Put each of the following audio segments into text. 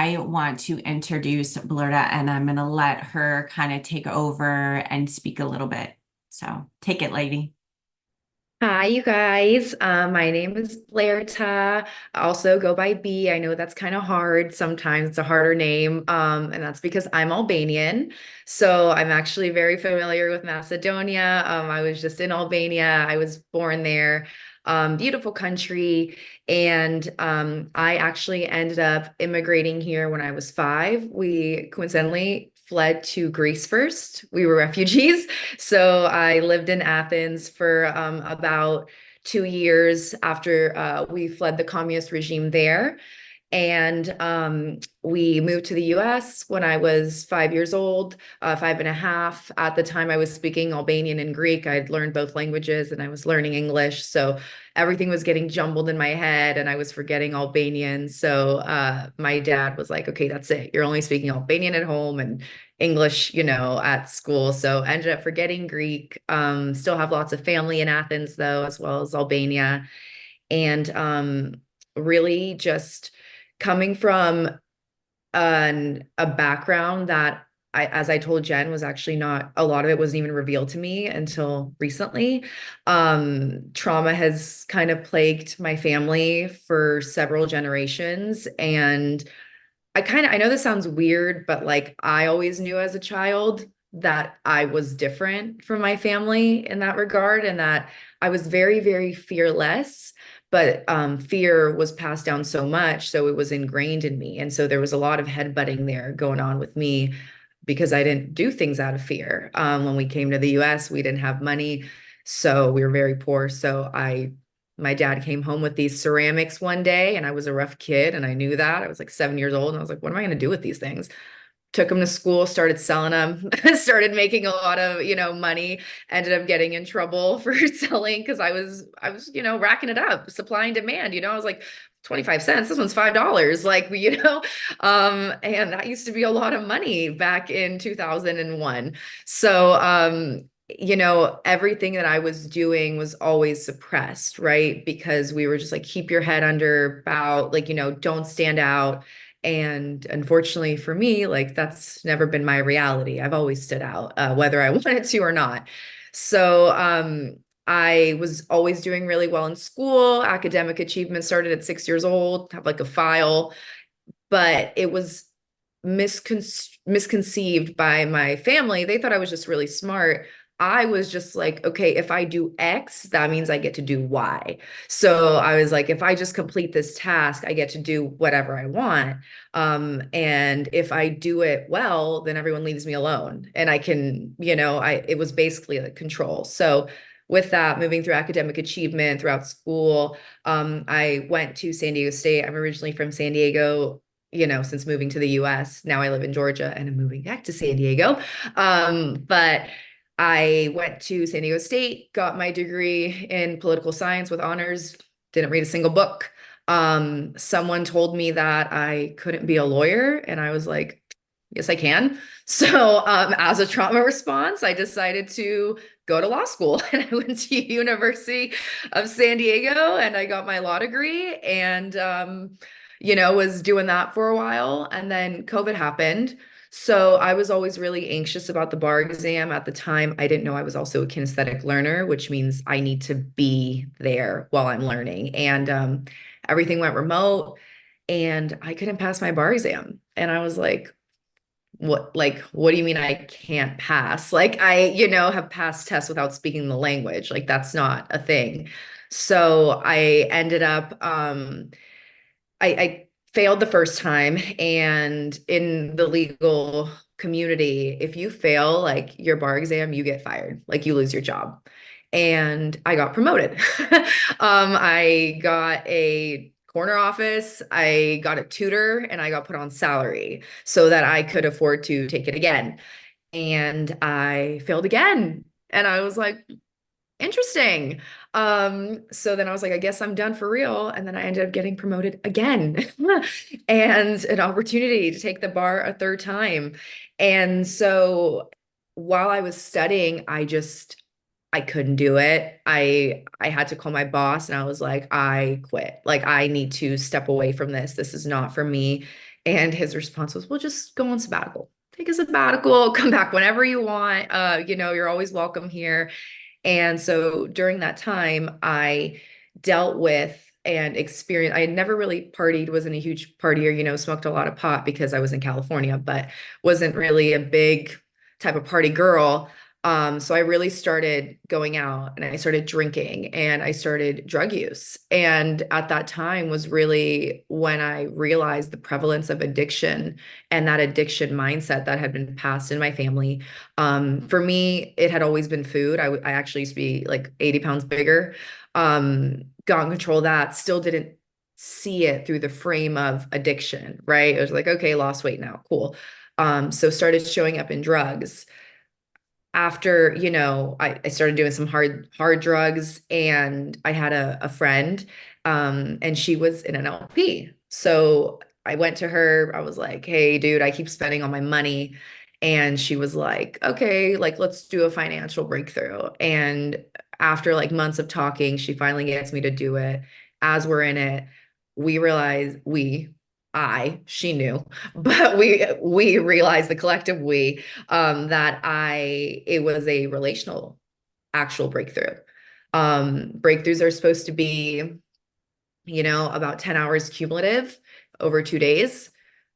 I want to introduce Blerta and I'm going to let her kind of take over and speak a little bit. So take it, lady. Hi, you guys. My name is Blerta. I also go by B. I know that's kind of hard. Sometimes it's a harder name. And that's because I'm Albanian. So I'm actually very familiar with Macedonia. I was just in Albania. I was born there. Beautiful country. And I actually ended up immigrating here when I was 5. We coincidentally fled to Greece first. We were refugees. So I lived in Athens for about 2 years after we fled the communist regime there. And we moved to the US when I was 5 years old, 5.5. At the time, I was speaking Albanian and Greek. I'd learned both languages and I was learning English. So everything was getting jumbled in my head and I was forgetting Albanian. So my dad was like, okay, that's it. You're only speaking Albanian at home and English, at school. So ended up forgetting Greek. Still have lots of family in Athens, though, as well as Albania. And really just coming from a background that as I told Jen, was actually not a lot of it wasn't even revealed to me until recently. Trauma has kind of plagued my family for several generations. And I know this sounds weird, but like I always knew as a child that I was different from my family in that regard, and that I was very, very fearless. But fear was passed down so much, so it was ingrained in me. And so there was a lot of headbutting there going on with me because I didn't do things out of fear. When we came to the US, we didn't have money, so we were very poor. My dad came home with these ceramics one day, and I was a rough kid and I knew that. I was like 7 years old and I was like, what am I going to do with these things? Took them to school, started selling them, started making a lot of, money, ended up getting in trouble for selling because I was, racking it up, supply and demand, I was like 25 cents, this one's $5, like, and that used to be a lot of money back in 2001. So, everything that I was doing was always suppressed, right? Because we were just like, keep your head under, bow, like, don't stand out. And unfortunately for me, like that's never been my reality. I've always stood out, whether I wanted to or not. So I was always doing really well in school. Academic achievement started at 6 years old, have like a file, but it was misconceived by my family. They thought I was just really smart. I was just like, okay, if I do X, that means I get to do Y. So I was like, if I just complete this task, I get to do whatever I want. And if I do it well, then everyone leaves me alone. And I can, it was basically like control. So with that, moving through academic achievement throughout school, I went to San Diego State. I'm originally from San Diego, since moving to the US. Now I live in Georgia and I'm moving back to San Diego. But I went to San Diego State, got my degree in political science with honors, didn't read a single book. Someone told me that I couldn't be a lawyer, and I was like, yes, I can. So, as a trauma response, I decided to go to law school, and I went to University of San Diego, and I got my law degree, and was doing that for a while, and then COVID happened. So I was always really anxious about the bar exam. At the time, I didn't know I was also a kinesthetic learner, which means I need to be there while I'm learning. And everything went remote and I couldn't pass my bar exam. And I was what do you mean I can't pass? Like have passed tests without speaking the language. Like that's not a thing. So I ended up I failed the first time, and in the legal community, if you fail like your bar exam, you get fired, like you lose your job. And I got promoted. I got a corner office, I got a tutor, and I got put on salary so that I could afford to take it again. And I failed again. And I was like, interesting. So then I was like, I guess I'm done for real. And then I ended up getting promoted again and an opportunity to take the bar a third time. And so while I was studying, I couldn't do it. I had to call my boss and I was like, I quit. Like I need to step away from this. This is not for me. And his response was, well, just go on sabbatical. Take a sabbatical, come back whenever you want. You're always welcome here. And so during that time, I dealt with and experienced, I had never really partied, wasn't a huge partier, smoked a lot of pot because I was in California, but wasn't really a big type of party girl. So I really started going out and I started drinking and I started drug use. And at that time was really when I realized the prevalence of addiction and that addiction mindset that had been passed in my family. For me, it had always been food. I actually used to be like 80 pounds bigger. Got in control of that, still didn't see it through the frame of addiction, right? It was like, okay, lost weight now, cool. So started showing up in drugs after, I started doing some hard drugs and I had a friend, and she was in an LP. So I went to her, I was like, hey, dude, I keep spending all my money. And she was like, okay, like, let's do a financial breakthrough. And after like months of talking, she finally gets me to do it. As we're in it, we realize she knew, but we realized the collective we that it was a relational actual breakthrough. Breakthroughs are supposed to be, about 10 hours cumulative over 2 days.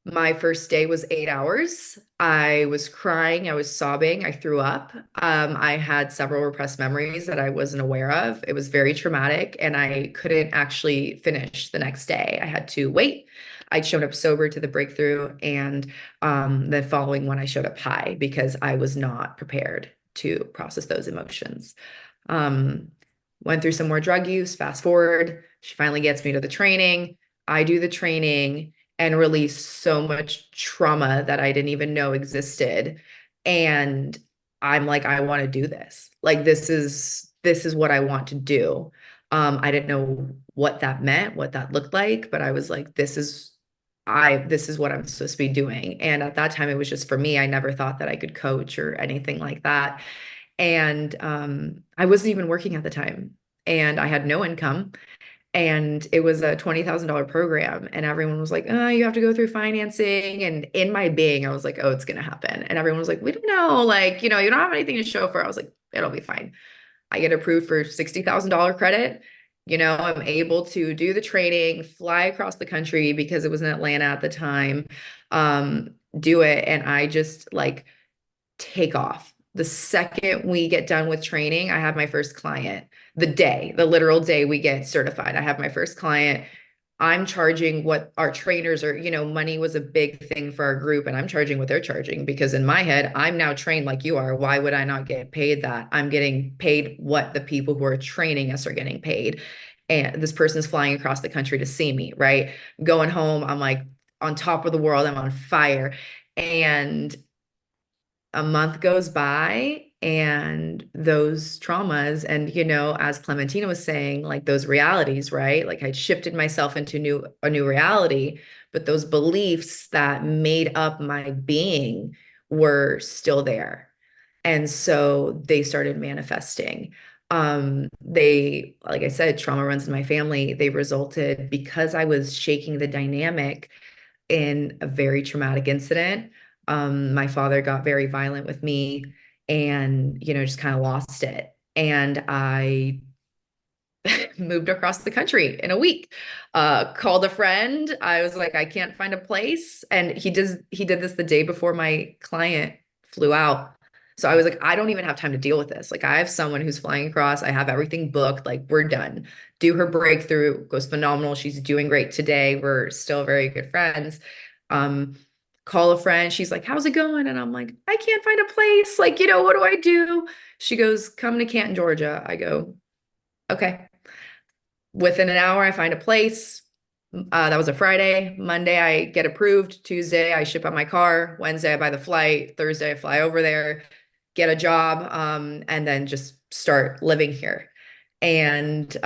My first day was 8 hours. I was crying, I was sobbing, I threw up. I had several repressed memories that I wasn't aware of. It was very traumatic, and I couldn't actually finish the next day. I had to wait. I showed up sober to the breakthrough, and the following one, I showed up high because I was not prepared to process those emotions. Um, Went through some more drug use. Fast forward, she finally gets me to the training. I do the training and release so much trauma that I didn't even know existed. And I'm like, I want to do this. Like this is what I want to do. I didn't know what that meant, what that looked like, but I was like, this is what I'm supposed to be doing. And at that time, it was just for me. I never thought that I could coach or anything like that. And I wasn't even working at the time, and I had no income. And it was a $20,000 program. And everyone was like, oh, you have to go through financing. And in my being, I was like, oh, it's going to happen. And everyone was like, we don't know. Like, you don't have anything to show for it. I was like, it'll be fine. I get approved for $60,000 credit. I'm able to do the training, fly across the country because it was in Atlanta at the time, do it. And I just like take off. The second we get done with training, I have my first client. The literal day we get certified, I have my first client. I'm charging what our trainers are, money was a big thing for our group, and I'm charging what they're charging because in my head, I'm now trained like you are. Why would I not get paid that? I'm getting paid what the people who are training us are getting paid. And this person's flying across the country to see me, right? Going home, I'm like on top of the world, I'm on fire. And a month goes by and those traumas and as Clementina was saying, like those realities, right? Like I'd shifted myself into a new reality, but those beliefs that made up my being were still there. And so they started manifesting. They, like I said, trauma runs in my family. They resulted because I was shaking the dynamic in a very traumatic incident. My father got very violent with me and, just kind of lost it. And I moved across the country in a week. Called a friend. I was like, I can't find a place. And he did this the day before my client flew out. So I was like, I don't even have time to deal with this. Like I have someone who's flying across. I have everything booked. Like we're done. Do her breakthrough, goes phenomenal. She's doing great today. We're still very good friends. Um, Call a friend. She's like, how's it going? And I'm like, I can't find a place. Like, what do I do? She goes, come to Canton, Georgia. I go, okay. Within an hour, I find a place. That was a Friday. Monday, I get approved. Tuesday, I ship out my car. Wednesday, I buy the flight. Thursday, I fly over there, get a job, and then just start living here. And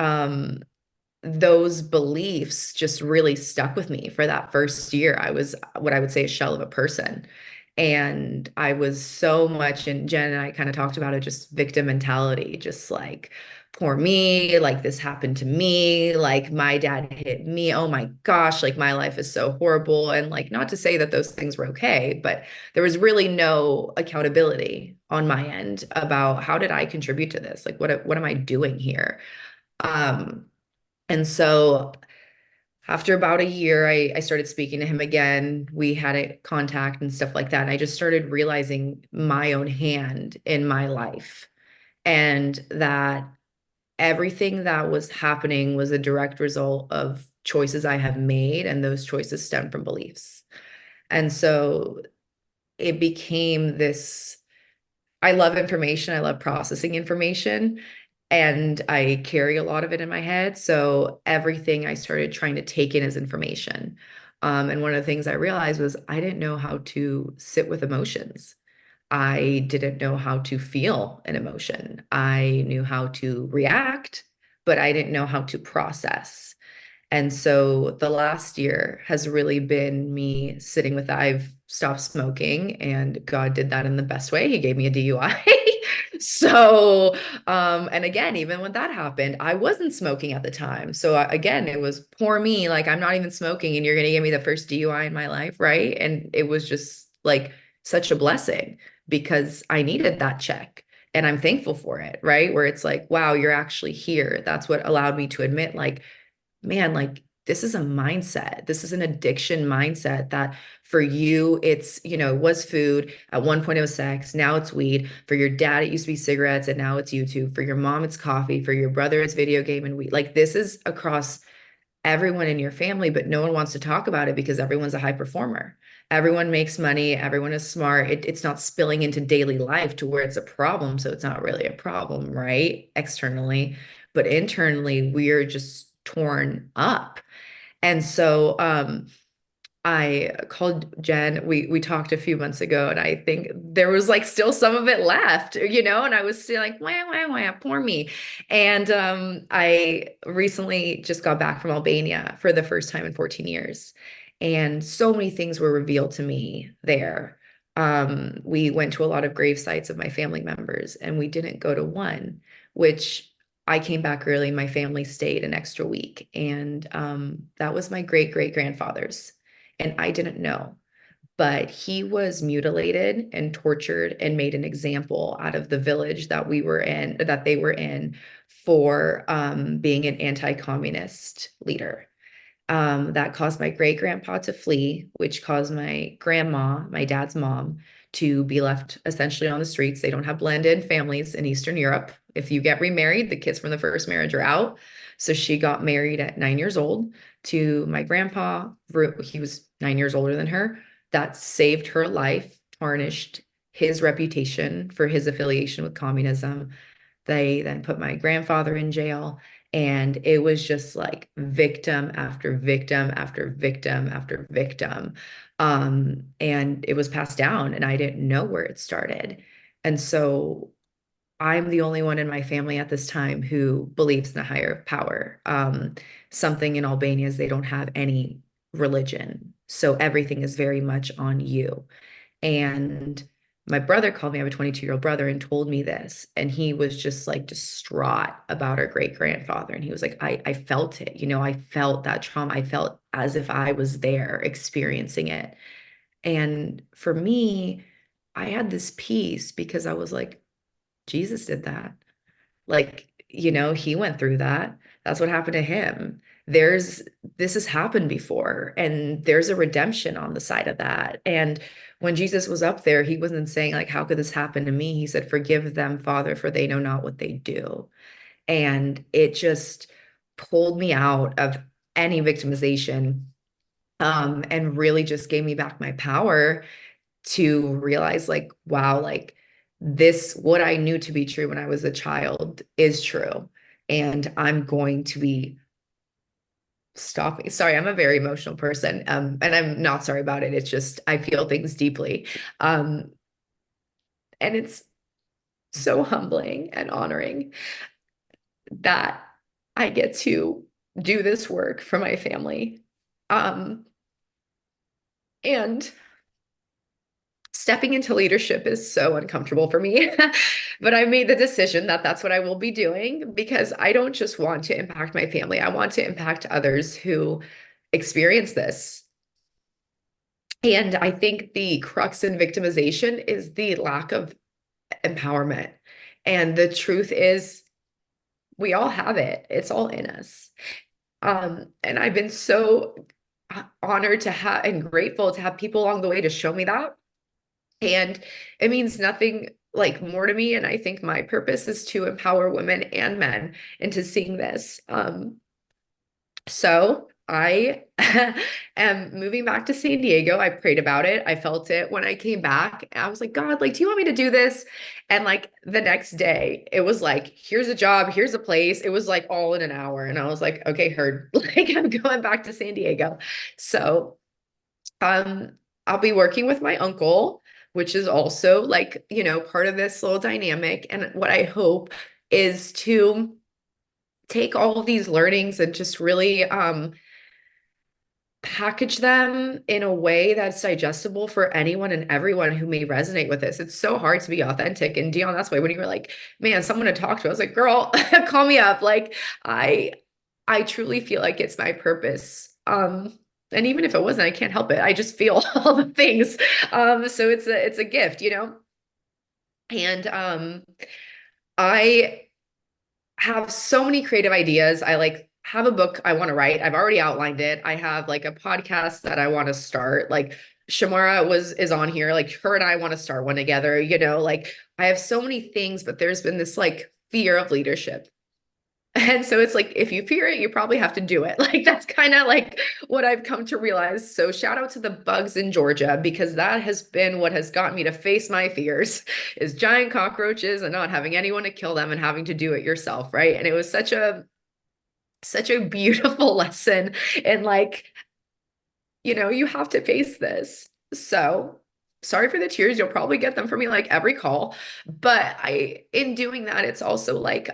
those beliefs just really stuck with me for that first year. I was what I would say a shell of a person. And I was so much in Jen and I kind of talked about it, just victim mentality, just like poor me, like this happened to me, like my dad hit me. Oh my gosh, like my life is so horrible. And like not to say that those things were okay, but there was really no accountability on my end about how did I contribute to this? Like what am I doing here? Um, and so after about a year, I started speaking to him again. We had a contact and stuff like that. And I just started realizing my own hand in my life and that everything that was happening was a direct result of choices I have made. And those choices stem from beliefs. And so it became this. I love information. I love processing information. And I carry a lot of it in my head. So everything I started trying to take in as information. And one of the things I realized was I didn't know how to sit with emotions. I didn't know how to feel an emotion. I knew how to react, but I didn't know how to process. And so the last year has really been me sitting with that. I've stopped smoking and God did that in the best way. He gave me a DUI. So, and again, even when that happened, I wasn't smoking at the time. So again, it was poor me, like I'm not even smoking and you're going to give me the first DUI in my life, right? And it was just like such a blessing because I needed that check. And I'm thankful for it, right? Where it's like, wow, you're actually here. That's what allowed me to admit, like, man, like this is a mindset. This is an addiction mindset that for you, it's, it was food. At one point it was sex. Now it's weed. For your dad, it used to be cigarettes and now it's YouTube. For your mom, it's coffee. For your brother, it's video game and weed. Like this is across everyone in your family, but no one wants to talk about it because everyone's a high performer. Everyone makes money. Everyone is smart. It's not spilling into daily life to where it's a problem. So it's not really a problem, right? Externally, but internally, we're just torn up. And so I called Jen. We talked a few months ago, and I think there was like still some of it left, and I was still like, wah, wah, wah, poor me. And I recently just got back from Albania for the first time in 14 years. And so many things were revealed to me there. We went to a lot of grave sites of my family members, and we didn't go to one, which I came back early. My family stayed an extra week, and that was my great grandfather's and I didn't know. But he was mutilated and tortured and made an example out of the village that they were in for being an anti-communist leader. That caused my great grandpa to flee, which caused my grandma, my dad's mom, to be left essentially on the streets. They don't have blended families in Eastern Europe. If you get remarried, the kids from the first marriage are out. So she got married at 9 years old to my grandpa. He was 9 years older than her. That saved her life, tarnished his reputation for his affiliation with communism. They then put my grandfather in jail. And it was just like victim after victim after victim after victim. And it was passed down, and I didn't know where it started. And so I'm the only one in my family at this time who believes in a higher power. Something in Albania is they don't have any religion. So everything is very much on you. And my brother called me. I have a 22-year-old brother and told me this. And he was just like distraught about our great grandfather. And he was like, I felt it. I felt that trauma. I felt as if I was there experiencing it. And for me, I had this peace because I was like, Jesus did that. Like, he went through that. That's what happened to him. There's this has happened before, and there's a redemption on the side of that. And when Jesus was up there, he wasn't saying, like, how could this happen to me? He said, forgive them, Father, for they know not what they do. And it just pulled me out of any victimization, and really just gave me back my power to realize like, wow, like what I knew to be true when I was a child is true. And I'm going to be stopping. Sorry, I'm a very emotional person. And I'm not sorry about it. It's just I feel things deeply. Um, and it's so humbling and honoring that I get to do this work for my family. And stepping into leadership is so uncomfortable for me. But I made the decision that that's what I will be doing because I don't just want to impact my family. I want to impact others who experience this. And I think the crux in victimization is the lack of empowerment. And the truth is, we all have it. It's all in us. And I've been so honored to have and grateful to have people along the way to show me that. And it means nothing like more to me. And I think my purpose is to empower women and men into seeing this. So I am moving back to San Diego. I prayed about it. I felt it when I came back. I was like, God, like, do you want me to do this? And like the next day, it was like, here's a job, here's a place. It was like all in an hour. And I was like, okay, heard. Like I'm going back to San Diego. So I'll be working with my uncle, which is also like, part of this little dynamic. And what I hope is to take all of these learnings and just really package them in a way that's digestible for anyone and everyone who may resonate with this. It's so hard to be authentic. And Dion, that's why when you were like, man, someone to talk to, I was like, girl, call me up. Like I truly feel like it's my purpose. And even if it wasn't, I can't help it. I just feel all the things. So it's a gift, And I have so many creative ideas. I like have a book I want to write. I've already outlined it. I have like a podcast that I want to start. Like Shamara is on here. Like her and I want to start one together, like I have so many things, but there's been this like fear of leadership. And so it's like, if you fear it, you probably have to do it. Like, that's kind of like what I've come to realize. So shout out to the bugs in Georgia, because that has been what has got me to face my fears is giant cockroaches and not having anyone to kill them and having to do it yourself. Right. And it was such a beautiful lesson. And like, you have to face this. So sorry for the tears. You'll probably get them from me like every call. But in doing that, it's also like,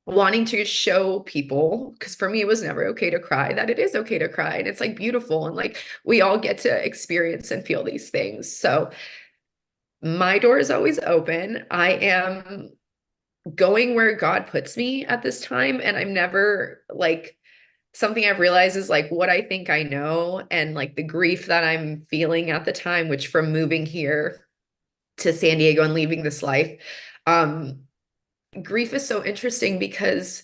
wanting to show people, because for me it was never okay to cry, that it is okay to cry and it's like beautiful and like we all get to experience and feel these things. So my door is always open. I am going where God puts me at this time, and I'm never like, something I've realized is like what I think I know and like the grief that I'm feeling at the time, which from moving here to San Diego and leaving this life, grief is so interesting because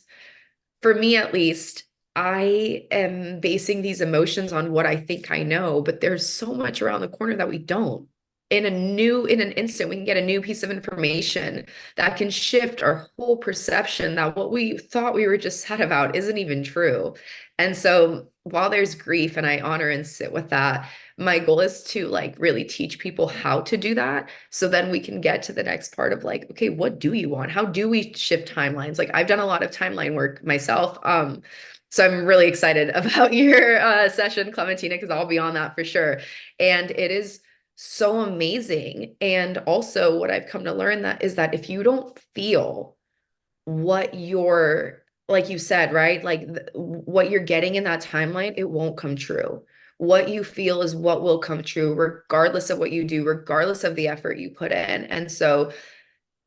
for me at least, I am basing these emotions on what I think I know, but there's so much around the corner that we don't. In an instant, we can get a new piece of information that can shift our whole perception that what we thought we were just sad about isn't even true. And so while there's grief and I honor and sit with that, my goal is to like really teach people how to do that. So then we can get to the next part of like, okay, what do you want? How do we shift timelines? Like I've done a lot of timeline work myself. So I'm really excited about your session, Clementina, because I'll be on that for sure. And it is so amazing. And also what I've come to learn that is that if you don't feel what you're, like you said, right? Like what you're getting in that timeline, it won't come true. What you feel is what will come true, regardless of what you do, regardless of the effort you put in. And so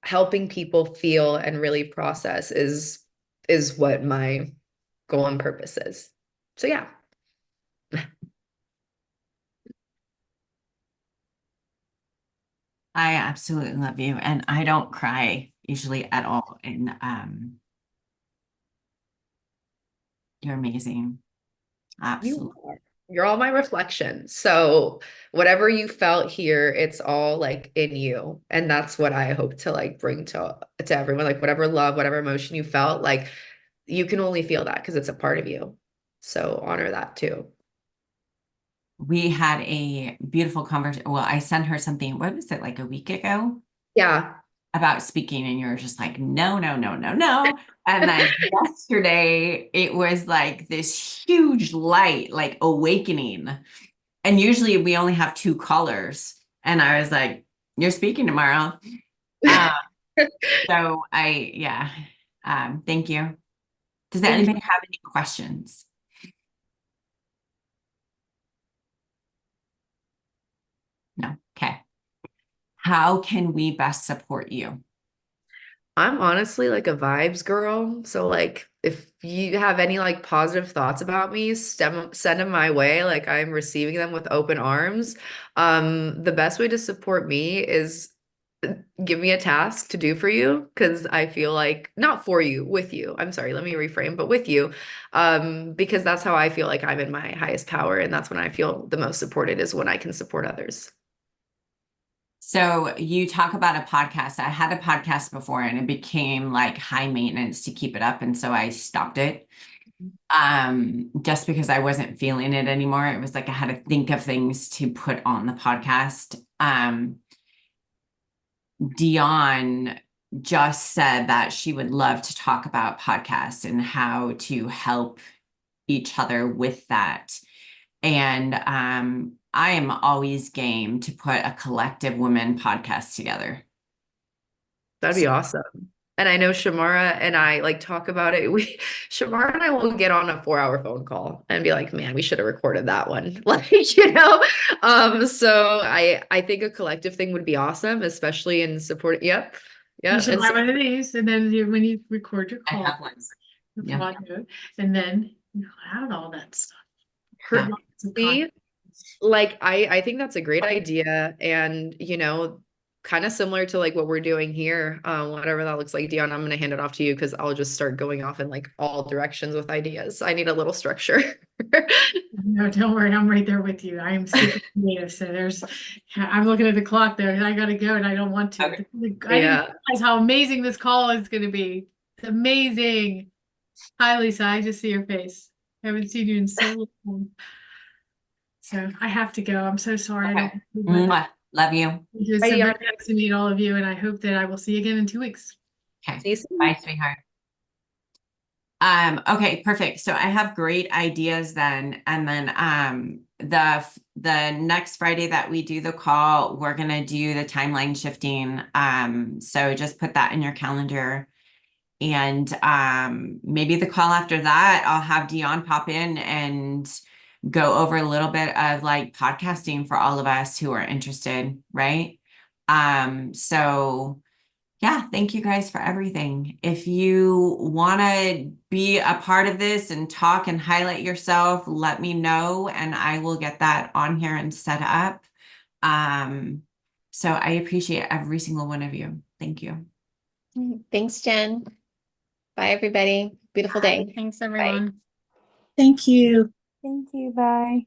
helping people feel and really process is what my goal and purpose is. So yeah. I absolutely love you. And I don't cry usually at all. And you're amazing. You Absolutely. are. You're all my reflection. So whatever you felt here, it's all like in you. And that's what I hope to like bring to everyone. Like whatever love, whatever emotion you felt, like you can only feel that because it's a part of you. So honor that too. We had a beautiful conversation. Well, I sent her something, what was it, like a week ago Yeah. about speaking, and you're just like, no, no, no, no, no. And then yesterday, it was like this huge light, like awakening. And usually we only have two callers. And I was like, you're speaking tomorrow. Um, yeah. Thank you. Does Thank you. anybody have any questions? No. Okay. How can we best support you? I'm honestly like a vibes girl. So like if you have any like positive thoughts about me, send them my way. Like I'm receiving them with open arms. The best way to support me is give me a task to do for you because I feel like not for you, with you. I'm sorry, let me reframe, but with you. Because that's how I feel like I'm in my highest power and that's when I feel the most supported is when I can support others. So you talk about a podcast. I had a podcast before and it became like high maintenance to keep it up. And so I stopped it. Just because I wasn't feeling it anymore. It was like I had to think of things to put on the podcast. Dion just said that she would love to talk about podcasts and how to help each other with that. And I am always game to put a collective women podcast together. That'd be awesome. And I know Shamara and I like talk about it. Shamara and I will get on a 4 hour phone call and be like, man, we should have recorded that one. Like, so I think a collective thing would be awesome, especially in support. Yep. You Yeah. should And buy so, one of these, and then when you record your I call, have one. you Yeah. plug it, and then you have all that stuff. Yeah. Lots of see, content. like I think that's a great idea. And kind of similar to like what we're doing here. Whatever that looks like, Dion, I'm gonna hand it off to you because I'll just start going off in like all directions with ideas. I need a little structure. No, don't worry, I'm right there with you. I am super creative, so I'm looking at the clock there, and I gotta go, and I don't want to. Okay. I didn't Yeah. realize how amazing this call is going to be. It's amazing. Hi, Lisa. I just see your face. I haven't seen you in so long. So I have to go. I'm so sorry. I Okay. don't. But Mwah. Love you. it was Bye, so Dion. very nice to meet all of you, and I hope that I will see you again in 2 weeks. Okay. See you soon. Bye, sweetheart. Okay, perfect. So I have great ideas then. And then the next Friday that we do the call, we're gonna do the timeline shifting. So just put that in your calendar. And maybe the call after that, I'll have Dion pop in and go over a little bit of like podcasting for all of us who are interested, right? So yeah, thank you guys for everything. If you want to be a part of this and talk and highlight yourself, let me know and I will get that on here and set up. Um, so I appreciate every single one of you. Thank you. Thanks, Jen. Bye, everybody. Beautiful day. Thanks, everyone. Thank you. Thank you. Bye.